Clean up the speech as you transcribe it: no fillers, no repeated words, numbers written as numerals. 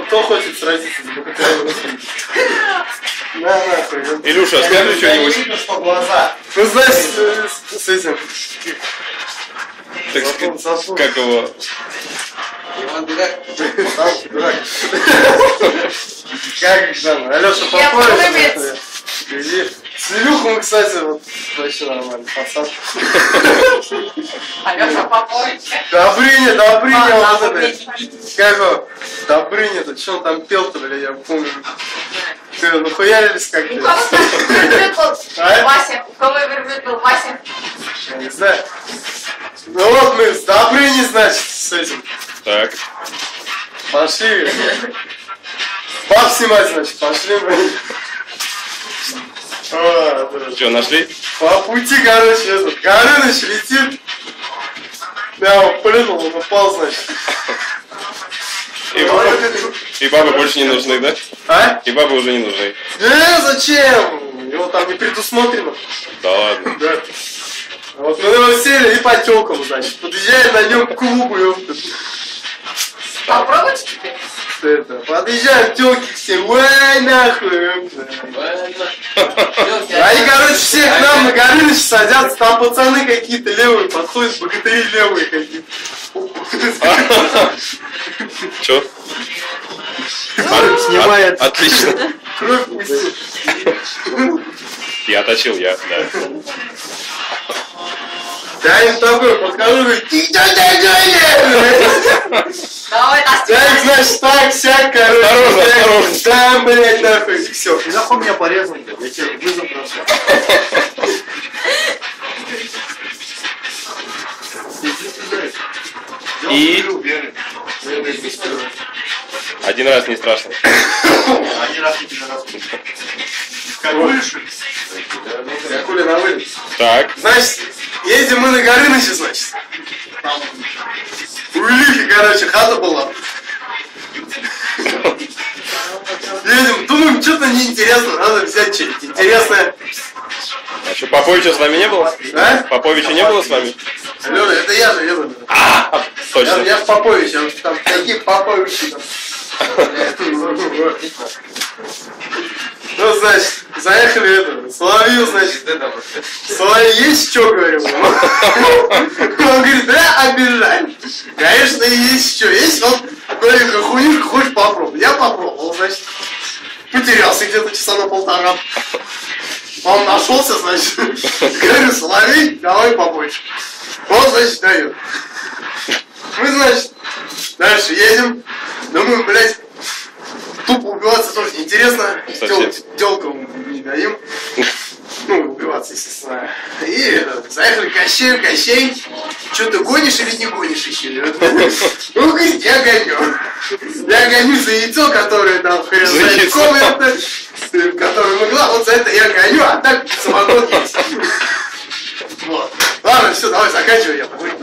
кто хочет сразиться с богатырем? На, нахуй. Илюша, скажи что-нибудь. Видно, что глаза. Ну, знаешь, с этим... Так, как его? Иван Дурак. Дурак. Как там? Алёша Попович. Иди. С Илюхом, кстати, вот вообще нормально. Пацан. Алёша Попович. Добрыня, вот это. Как его? Добрыня-то, что он там пел-то, бля, я помню. Ну хуярились как-то. У кого верблюд был? А? Вася. У кого верблюд был? Вася. Я не знаю. Ну вот мы с Добрыней, значит, с этим. Так. Пошли. Баб снимать, значит, пошли мы. Что, нашли? По пути, короче, этот Горыныч летит. Да, он плюнул, он упал, значит. И бабы больше не нужны, да? А? И бабы уже не нужны. Зачем? Его там не предусмотрено. Да ладно. Да. Вот мы на него сели и по тёлкам, значит. Подъезжаем на нем к клубу, ёпта. Попробуйте теперь. Это, подъезжаем тёлки все, ой, нахуй, ёпта. Они, короче, все к нам на Горыныч садятся, там пацаны какие-то левые подходят, богатыри левые какие-то. Чё? Снимает. Отлично. Кровь пустил. Я точил, да. Я им такой подхожу, говорю, ты что такое? Давай, Я их, значит, так, сяк, короче. Осторожно. Там, блядь, нахуй, и все. Ты нахуй меня порезал, я тебе вызов просто. И? Один раз не страшно. Один раз не пидорас. Какую что ли? Какули на вылет. Так. Значит, едем мы на Горыныча, значит. Там у Ильюхи, короче, хата была. Едем, думаем, что-то неинтересно, надо взять что-нибудь интересное. А что, Поповича с вами не было? А? Поповича не было с вами? Алёна, это я же еду. Точно. Я ж Попович, а там какие Поповичи там. Ну, значит, заехали это, Соловью, значит, Соловей, есть что, говорю? Он говорит, да, обижай. Конечно, есть что, есть, вот, говорю, хуйнюшка, хочешь попробовать? Я попробовал, значит, потерялся где-то часа на полтора. Он нашелся, значит, говорю, Соловей, давай побольше. Он, значит, дает. Мы, значит, дальше едем, думаем, блядь, тупо убиваться тоже неинтересно, тёлкам не даем, ну, убиваться, естественно. И заехали к Кощей, что ты гонишь или не гонишь еще? Он говорит, я гоню за яйцо, которое там хрен знает комната, которое могла, вот за это я гоню, а так самогон есть. Вот. Ладно, все, давай заканчивай, я пойду.